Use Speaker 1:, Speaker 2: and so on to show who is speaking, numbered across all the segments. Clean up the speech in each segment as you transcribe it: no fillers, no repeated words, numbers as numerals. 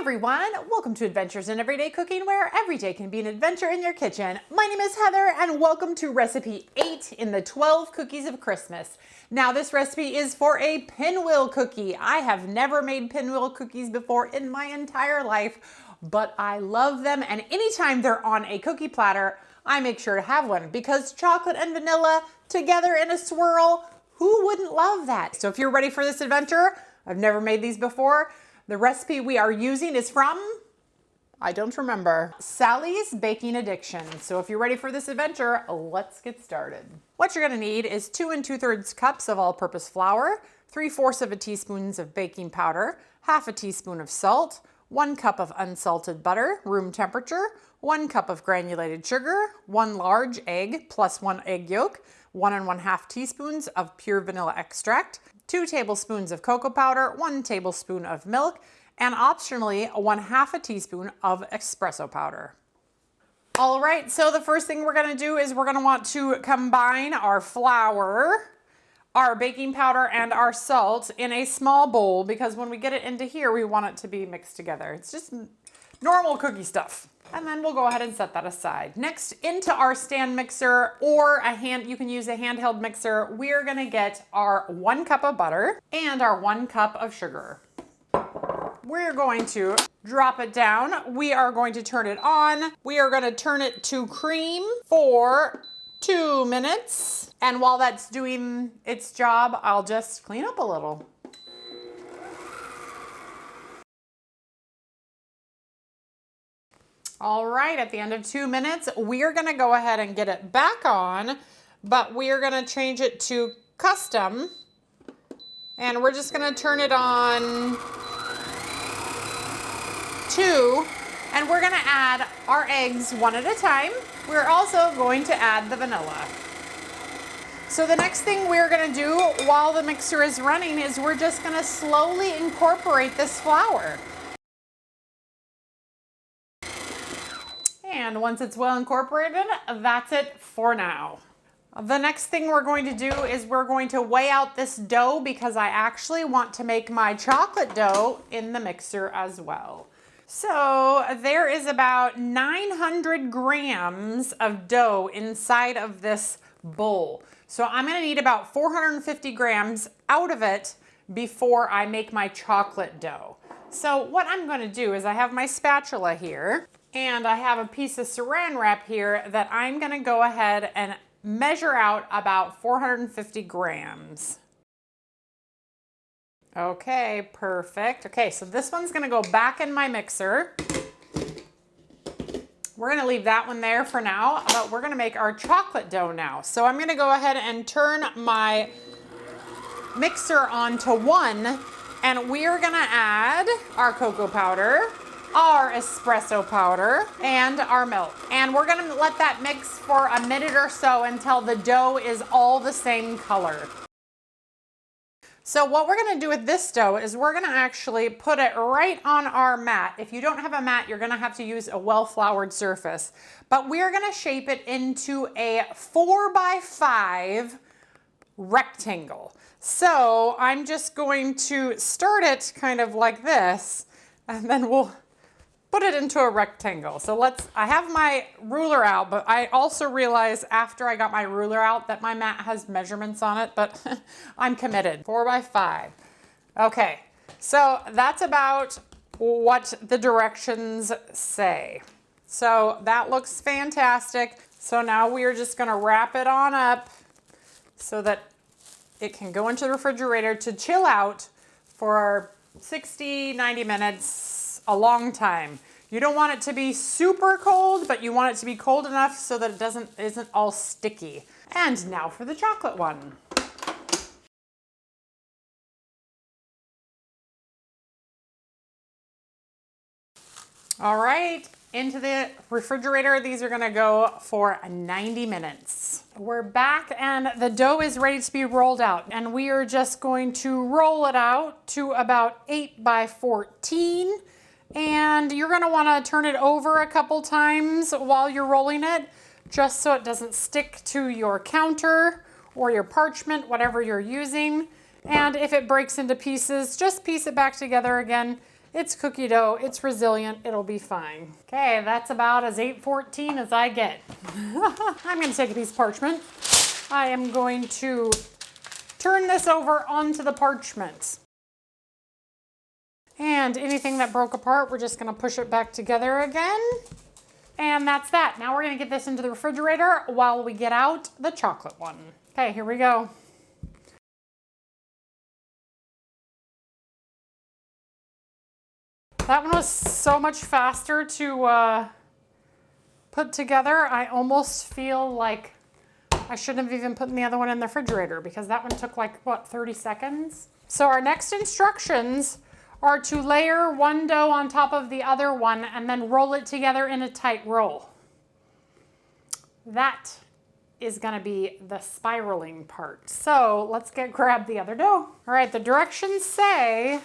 Speaker 1: everyone, welcome to Adventures in Everyday Cooking, where every day can be an adventure in your kitchen. My name is Heather and welcome to recipe 8 in the 12 cookies of Christmas. Now this recipe is for a pinwheel cookie. I have never made pinwheel cookies before in my entire life, but I love them, and anytime they're on a cookie platter, I make sure to have one because chocolate and vanilla together in a swirl, who wouldn't love that? So if you're ready for this adventure, I've never made these before. The recipe we are using is from, I don't remember, Sally's Baking Addiction. So if you're ready for this adventure, let's get started. What you're gonna need is 2 2/3 cups of all-purpose flour, 3/4 of a teaspoon of baking powder, half a teaspoon of salt, 1 cup of unsalted butter, room temperature, 1 cup of granulated sugar, 1 large egg plus 1 egg yolk, 1 1/2 teaspoons of pure vanilla extract, 2 tablespoons of cocoa powder, 1 tablespoon of milk, and optionally 1/2 teaspoon of espresso powder. All right, so the first thing we're gonna do is we're gonna want to combine our flour, our baking powder, and our salt in a small bowl, because when we get it into here, we want it to be mixed together. It's just normal cookie stuff. And then we'll go ahead and set that aside. Next, into our stand mixer, or you can use a handheld mixer, we're gonna get our 1 cup of butter and our 1 cup of sugar. We're going to drop it down. We are going to turn it on. We are gonna turn it to cream for 2 minutes. And while that's doing its job, I'll just clean up a little. All right, at the end of 2 minutes, we're gonna go ahead and get it back on, but we're gonna change it to custom, and we're just gonna turn it on 2, and we're gonna add our eggs 1 at a time. We're also going to add the vanilla. So the next thing we're gonna do while the mixer is running is we're just gonna slowly incorporate this flour. And once it's well incorporated, that's it for now. The next thing we're going to do is we're going to weigh out this dough, because I actually want to make my chocolate dough in the mixer as well. So there is about 900 grams of dough inside of this bowl. So I'm gonna need about 450 grams out of it before I make my chocolate dough. So what I'm gonna do is I have my spatula here, and I have a piece of saran wrap here that I'm gonna go ahead and measure out about 450 grams. Okay, perfect. Okay, so this one's gonna go back in my mixer. We're gonna leave that one there for now, but we're gonna make our chocolate dough now. So I'm gonna go ahead and turn my mixer on to 1, and we're gonna add our cocoa powder, our espresso powder, and our milk. And we're gonna let that mix for a minute or so until the dough is all the same color. So what we're gonna do with this dough is we're gonna actually put it right on our mat. If you don't have a mat, you're gonna have to use a well-floured surface. But we're gonna shape it into a 4x5 rectangle. So I'm just going to start it kind of like this, and then we'll put it into a rectangle. So I have my ruler out, but I also realized after I got my ruler out that my mat has measurements on it, but I'm committed. 4x5. Okay, so that's about what the directions say. So that looks fantastic. So now we are just gonna wrap it on up so that it can go into the refrigerator to chill out for 60, 90 minutes. A long time. You don't want it to be super cold, but you want it to be cold enough so that it isn't all sticky. And now for the chocolate one. All right, into the refrigerator. These are gonna go for 90 minutes. We're back and the dough is ready to be rolled out, and we are just going to roll it out to about 8x14. And you're gonna wanna turn it over a couple times while you're rolling it, just so it doesn't stick to your counter or your parchment, whatever you're using. And if it breaks into pieces, just piece it back together again. It's cookie dough, it's resilient, it'll be fine. Okay, that's about as 814 as I get. I'm gonna take a piece of parchment. I am going to turn this over onto the parchment. And anything that broke apart, we're just gonna push it back together again. And that's that. Now we're gonna get this into the refrigerator while we get out the chocolate one. Okay, here we go. That one was so much faster to put together. I almost feel like I shouldn't have even put the other one in the refrigerator because that one took like, what, 30 seconds? So our next instructions are to layer one dough on top of the other one and then roll it together in a tight roll. That is gonna be the spiraling part. So let's grab the other dough. All right, the directions say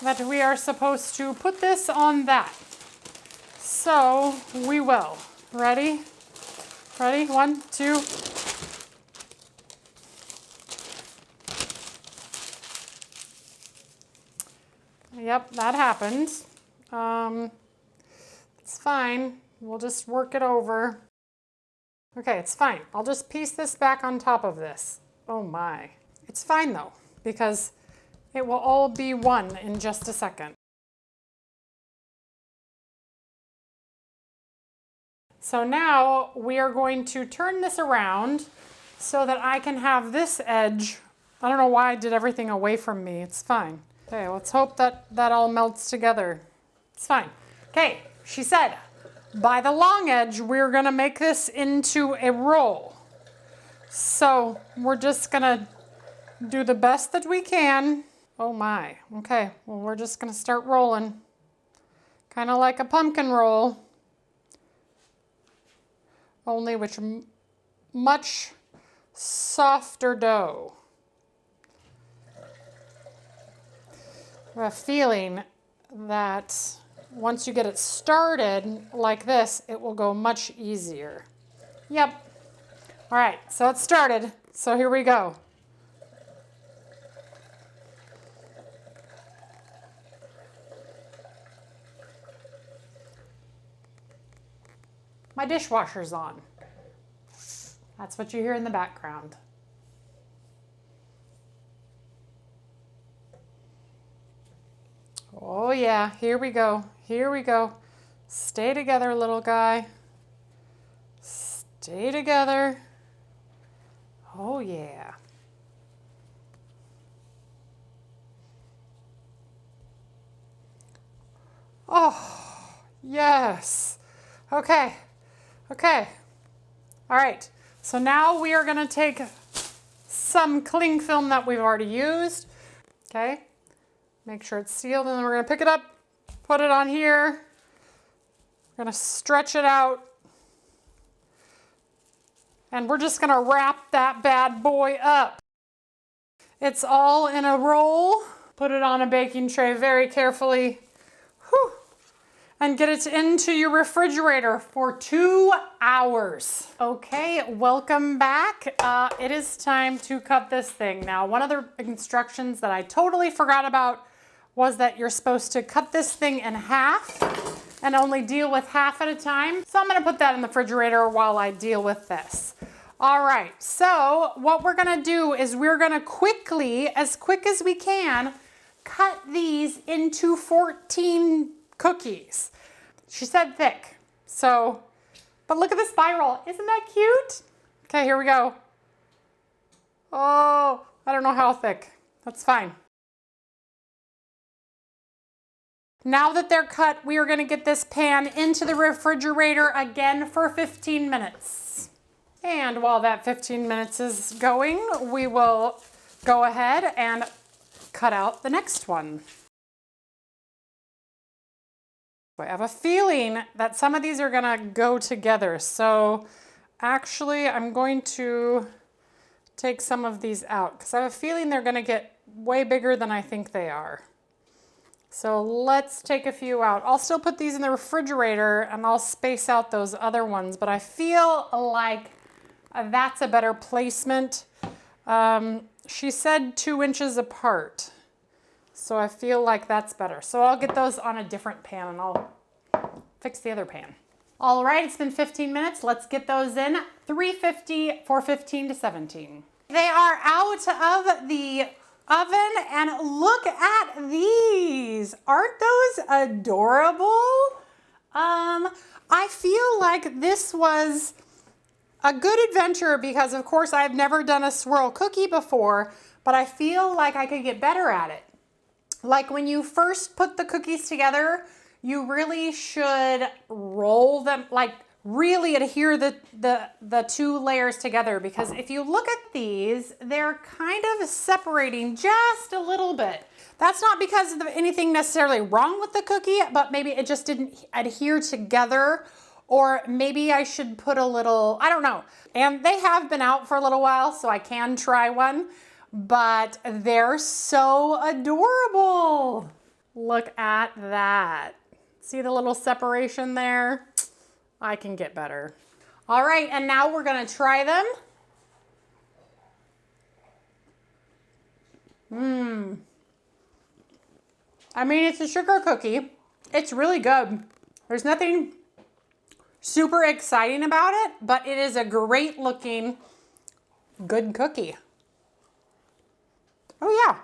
Speaker 1: that we are supposed to put this on that. So we will. Ready? Ready? 1, 2. Yep, that happened. It's fine. We'll just work it over. Okay, it's fine. I'll just piece this back on top of this. Oh my. It's fine though, because it will all be one in just a second. So now we are going to turn this around so that I can have this edge. I don't know why I did everything away from me. It's fine. Okay, let's hope that that all melts together. It's fine. Okay, she said, by the long edge, we're gonna make this into a roll. So we're just gonna do the best that we can. Oh my, okay, well, we're just gonna start rolling. Kind of like a pumpkin roll, only with much softer dough. I have a feeling that once you get it started like this, it will go much easier. Yep. All right, so it's started. So here we go. My dishwasher's on. That's what you hear in the background. Oh yeah, here we go. Here we go. Stay together, little guy. Stay together. Oh yeah. Oh, yes. Okay. Okay. All right. So now we are going to take some cling film that we've already used. Okay. Make sure it's sealed, and then we're going to pick it up, put it on here. We're going to stretch it out. And we're just going to wrap that bad boy up. It's all in a roll. Put it on a baking tray very carefully. Whew. And get it into your refrigerator for 2 hours. Okay, welcome back. It is time to cut this thing. Now, one of the instructions that I totally forgot about was that you're supposed to cut this thing in half and only deal with half at a time. So I'm gonna put that in the refrigerator while I deal with this. All right, so what we're gonna do is we're gonna quickly, as quick as we can, cut these into 14 cookies. She said thick, so, but look at the spiral. Isn't that cute? Okay, here we go. Oh, I don't know how thick. That's fine. Now that they're cut, we are gonna get this pan into the refrigerator again for 15 minutes. And while that 15 minutes is going, we will go ahead and cut out the next one. I have a feeling that some of these are gonna go together. So actually, I'm going to take some of these out because I have a feeling they're gonna get way bigger than I think they are. So let's take a few out. I'll still put these in the refrigerator and I'll space out those other ones, but I feel like that's a better placement. She said 2 inches apart. So I feel like that's better. So I'll get those on a different pan and I'll fix the other pan. All right, it's been 15 minutes. Let's get those in. 350 for 15 to 17. They are out of the oven and look at these. Aren't those adorable? I feel like this was a good adventure because of course I've never done a swirl cookie before, but I feel like I could get better at it. Like when you first put the cookies together, you really should roll them, like really adhere the two layers together, because if you look at these, they're kind of separating just a little bit. That's not because of anything necessarily wrong with the cookie, but maybe it just didn't adhere together, or maybe I should put a little, I don't know. And they have been out for a little while, so I can try one, but they're so adorable. Look at that. See the little separation there? I can get better. All right, and now we're gonna try them. I mean, it's a sugar cookie. It's really good. There's nothing super exciting about it, but it is a great looking, good cookie. Oh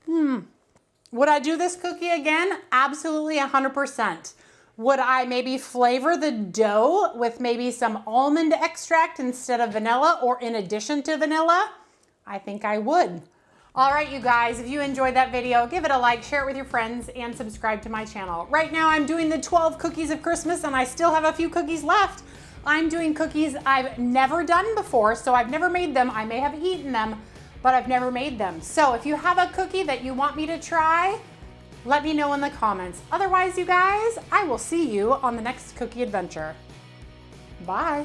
Speaker 1: yeah. Would I do this cookie again? Absolutely 100%. Would I maybe flavor the dough with maybe some almond extract instead of vanilla or in addition to vanilla? I think I would. All right, you guys, if you enjoyed that video, give it a like, share it with your friends, and subscribe to my channel. Right now, I'm doing the 12 cookies of Christmas, and I still have a few cookies left. I'm doing cookies I've never done before, so I've never made them. I may have eaten them, but I've never made them. So if you have a cookie that you want me to try, let me know in the comments. Otherwise, you guys, I will see you on the next cookie adventure. Bye.